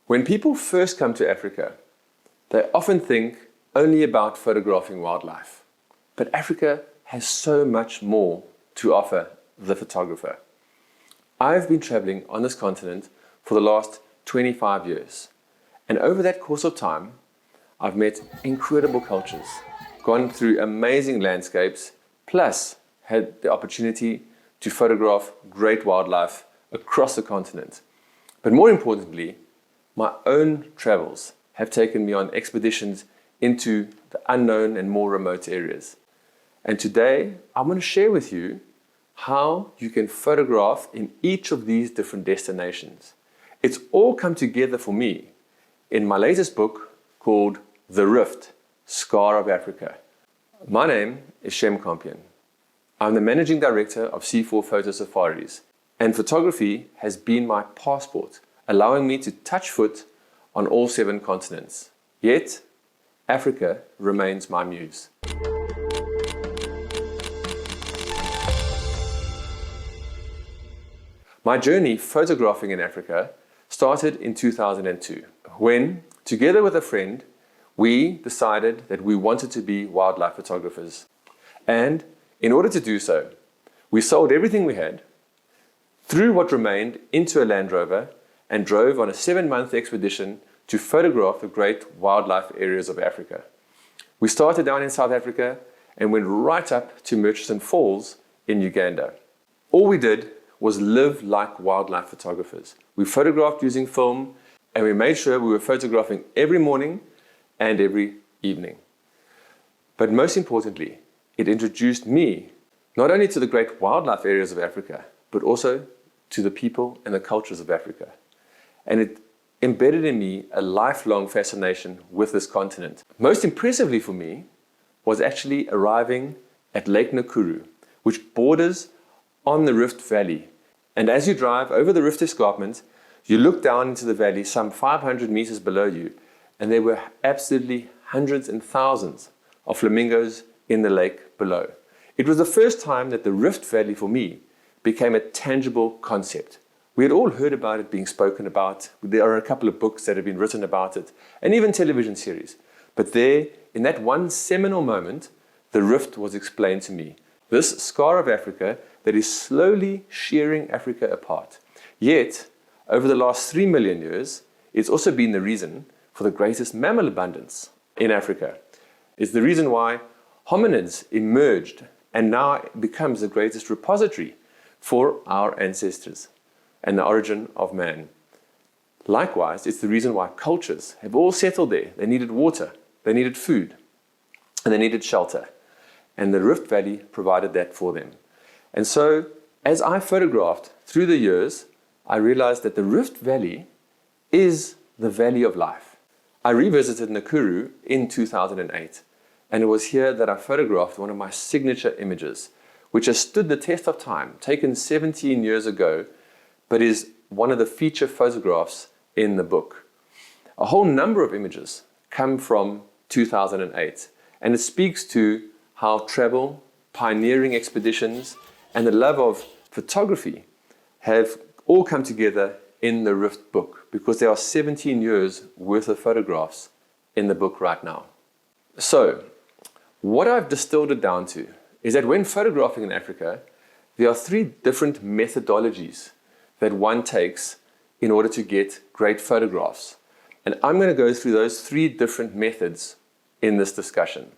When people first come to Africa, they often think only about photographing wildlife. But Africa has so much more to offer the photographer. I've been traveling on this continent for the last 25 years. And over that course of time, I've met incredible cultures, gone through amazing landscapes, plus had the opportunity to photograph great wildlife across the continent. But more importantly, my own travels have taken me on expeditions into the unknown and more remote areas. And today, I'm going to share with you how you can photograph in each of these different destinations. It's all come together for me in my latest book called The Rift, Scar of Africa. My name is Shem Kompian. I'm the Managing Director of C4 Photo Safaris, and photography has been my passport, allowing me to touch foot on all 7 continents. Yet, Africa remains my muse. My journey photographing in Africa started in 2002, when, together with a friend, we decided that we wanted to be wildlife photographers. And in order to do so, we sold everything we had, threw what remained into a Land Rover, and drove on a 7-month expedition to photograph the great wildlife areas of Africa. We started down in South Africa and went right up to Murchison Falls in Uganda. All we did was live like wildlife photographers. We photographed using film, and we made sure we were photographing every morning and every evening. But most importantly, it introduced me not only to the great wildlife areas of Africa, but also to the people and the cultures of Africa. And it embedded in me a lifelong fascination with this continent. Most impressively for me was actually arriving at Lake Nakuru, which borders on the Rift Valley. And as you drive over the Rift Escarpment, you look down into the valley some 500 meters below you, and there were absolutely hundreds and thousands of flamingos in the lake below. It was the first time that the Rift Valley for me became a tangible concept. We had all heard about it being spoken about. There are a couple of books that have been written about it, and even television series. But there, in that one seminal moment, the rift was explained to me. This scar of Africa that is slowly shearing Africa apart. Yet, over the last 3 million years, it's also been the reason for the greatest mammal abundance in Africa. It's the reason why hominids emerged and now becomes the greatest repository for our ancestors and the origin of man. Likewise, it's the reason why cultures have all settled there. They needed water, they needed food, and they needed shelter. And the Rift Valley provided that for them. And so, as I photographed through the years, I realized that the Rift Valley is the valley of life. I revisited Nakuru in 2008, and it was here that I photographed one of my signature images, which has stood the test of time, taken 17 years ago, but is one of the feature photographs in the book. A whole number of images come from 2008, and it speaks to how travel, pioneering expeditions, and the love of photography have all come together in the Rift book, because there are 17 years worth of photographs in the book right now. So, what I've distilled it down to is that when photographing in Africa, there are 3 different methodologies that one takes in order to get great photographs. And I'm going to go through those 3 different methods in this discussion.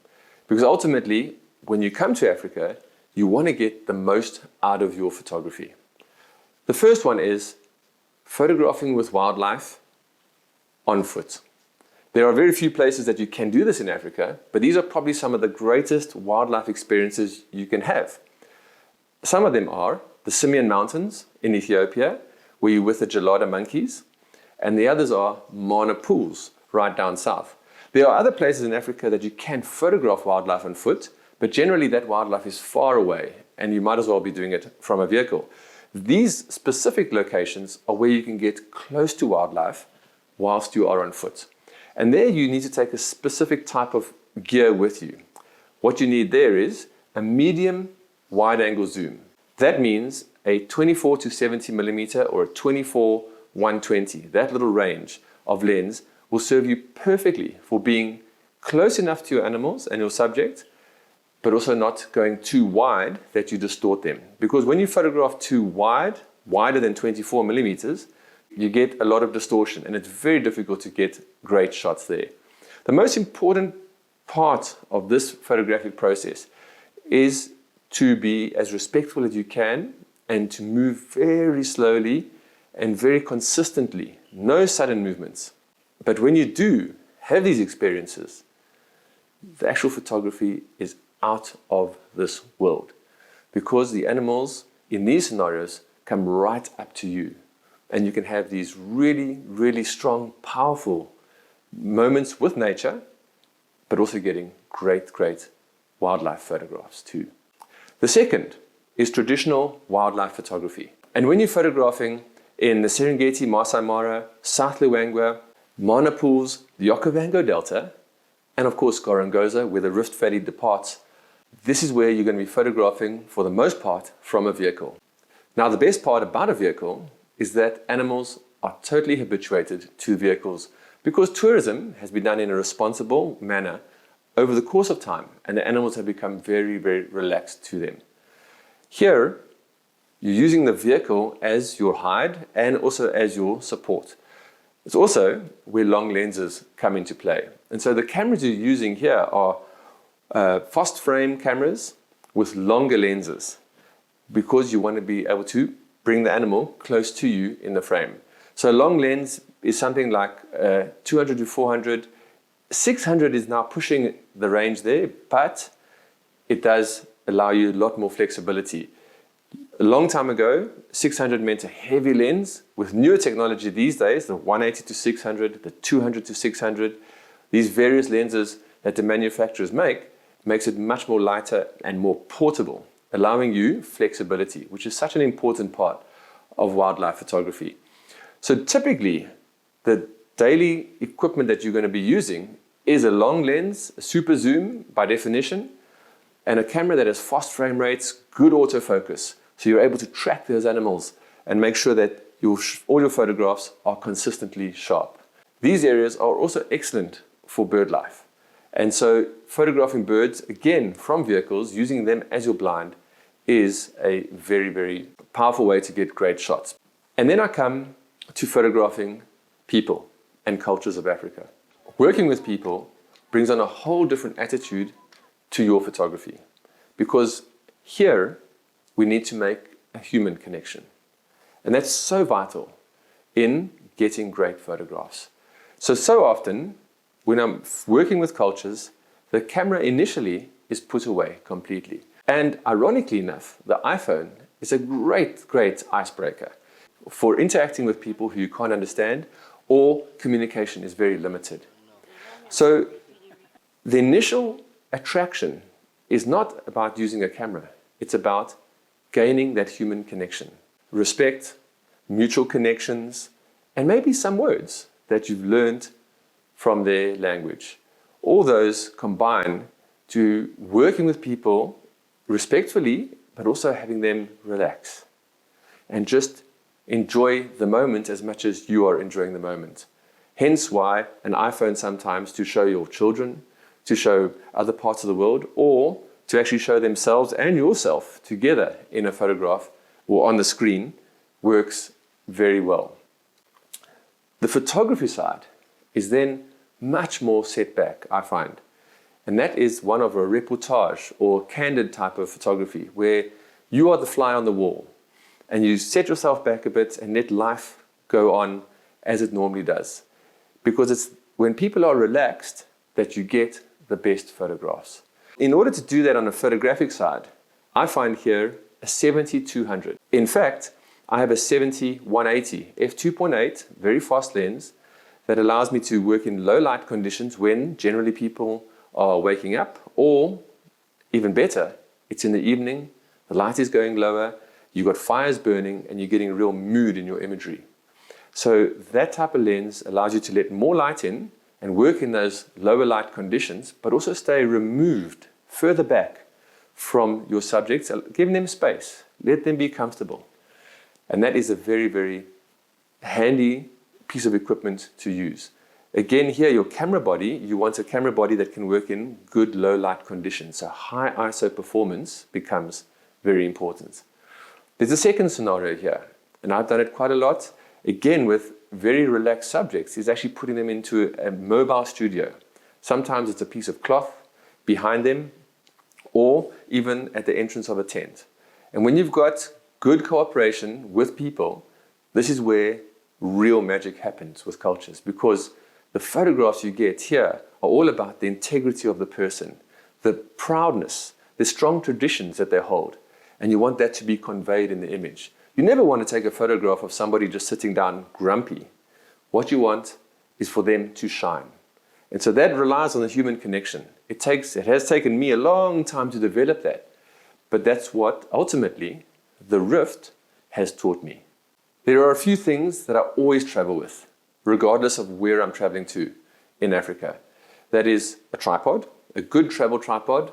Because ultimately, when you come to Africa, you want to get the most out of your photography. The first one is photographing with wildlife on foot. There are very few places that you can do this in Africa, but these are probably some of the greatest wildlife experiences you can have. Some of them are the Simien Mountains in Ethiopia, where you're with the gelada monkeys, and the others are Mana pools right down south. There are other places in Africa that you can photograph wildlife on foot, but generally that wildlife is far away, and you might as well be doing it from a vehicle. These specific locations are where you can get close to wildlife whilst you are on foot. And there you need to take a specific type of gear with you. What you need there is a medium wide angle zoom. That means a 24 to 70 millimeter or a 24 120, that little range of lens will serve you perfectly for being close enough to your animals and your subject, but also not going too wide that you distort them. Because when you photograph too wide, wider than 24 millimeters, you get a lot of distortion, and it's very difficult to get great shots there. The most important part of this photographic process is to be as respectful as you can and to move very slowly and very consistently. No sudden movements. But when you do have these experiences, the actual photography is out of this world, because the animals in these scenarios come right up to you, and you can have these really, really strong, powerful moments with nature, but also getting great, great wildlife photographs too. The second is traditional wildlife photography. And when you're photographing in the Serengeti, Masai Mara, South Luangwa, Mana Pools, the Okavango Delta, and of course Gorongosa, where the Rift Valley departs, this is where you're going to be photographing for the most part from a vehicle. Now, the best part about a vehicle is that animals are totally habituated to vehicles, because tourism has been done in a responsible manner over the course of time, and the animals have become very, very relaxed to them. Here, you're using the vehicle as your hide and also as your support. It's also where long lenses come into play. And so the cameras you're using here are fast frame cameras with longer lenses, because you want to be able to bring the animal close to you in the frame. So a long lens is something like 200 to 400. 600 is now pushing the range there, but it does allow you a lot more flexibility. A long time ago, 600 meant a heavy lens. With newer technology these days, the 180 to 600, the 200 to 600, these various lenses that the manufacturers makes it much more lighter and more portable, allowing you flexibility, which is such an important part of wildlife photography. So typically, the daily equipment that you're going to be using is a long lens, a super zoom by definition, and a camera that has fast frame rates, good autofocus. So you're able to track those animals and make sure that all your photographs are consistently sharp. These areas are also excellent for bird life. And so photographing birds, again, from vehicles, using them as your blind, is a very, very powerful way to get great shots. And then I come to photographing people and cultures of Africa. Working with people brings on a whole different attitude to your photography, because here we need to make a human connection. And that's so vital in getting great photographs. So often, when I'm working with cultures, the camera initially is put away completely. And ironically enough, the iPhone is a great, great icebreaker for interacting with people who you can't understand, or communication is very limited. So the initial attraction is not about using a camera. It's about gaining that human connection, respect, mutual connections, and maybe some words that you've learned from their language. All those combine to working with people respectfully, but also having them relax and just enjoy the moment as much as you are enjoying the moment. Hence why an iPhone sometimes to show your children, to show other parts of the world, or to actually show themselves and yourself together in a photograph or on the screen works very well. The photography side is then much more set back, I find. And that is one of a reportage or candid type of photography, where you are the fly on the wall and you set yourself back a bit and let life go on as it normally does. Because it's when people are relaxed that you get the best photographs. In order to do that on the photographic side, I find here a 70-200. In fact, I have a 70-180 f2.8, very fast lens, that allows me to work in low light conditions when generally people are waking up, or even better, it's in the evening, the light is going lower, you've got fires burning, and you're getting a real mood in your imagery. So that type of lens allows you to let more light in and work in those lower light conditions, but also stay removed further back from your subjects, giving them space, let them be comfortable. And that is a very, very handy piece of equipment to use. Again, here, your camera body, you want a camera body that can work in good low light conditions. So high ISO performance becomes very important. There's a second scenario here, and I've done it quite a lot. Again, with very relaxed subjects, is actually putting them into a mobile studio. Sometimes it's a piece of cloth behind them, or even at the entrance of a tent. And when you've got good cooperation with people, this is where real magic happens with cultures, because the photographs you get here are all about the integrity of the person, the proudness, the strong traditions that they hold, and you want that to be conveyed in the image. You never want to take a photograph of somebody just sitting down grumpy. What you want is for them to shine. And so that relies on the human connection. It has taken me a long time to develop that, but that's what ultimately the Rift has taught me. There are a few things that I always travel with, regardless of where I'm traveling to in Africa. That is a tripod, a good travel tripod,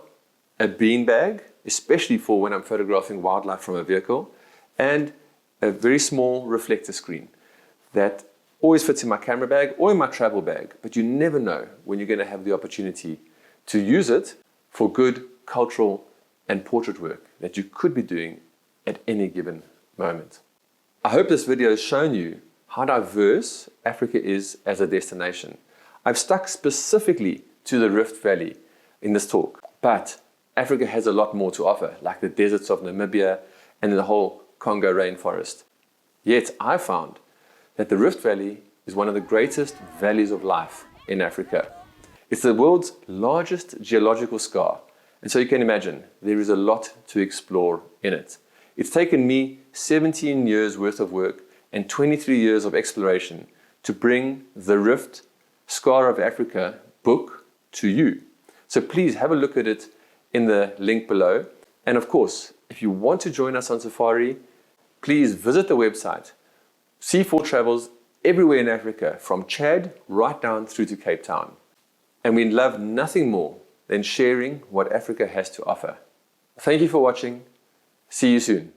a beanbag, especially for when I'm photographing wildlife from a vehicle, and a very small reflector screen that always fits in my camera bag or in my travel bag, but you never know when you're going to have the opportunity to use it for good cultural and portrait work that you could be doing at any given moment. I hope this video has shown you how diverse Africa is as a destination. I've stuck specifically to the Rift Valley in this talk, but Africa has a lot more to offer, like the deserts of Namibia and the whole Congo rainforest. Yet I found that the Rift Valley is one of the greatest valleys of life in Africa. It's the world's largest geological scar, and so you can imagine there is a lot to explore in it. It's taken me 17 years worth of work and 23 years of exploration to bring the Rift Scar of Africa book to you. So please have a look at it in the link below. And of course, if you want to join us on safari, please visit the website. C4 travels everywhere in Africa, from Chad right down through to Cape Town. And we love nothing more than sharing what Africa has to offer. Thank you for watching. See you soon.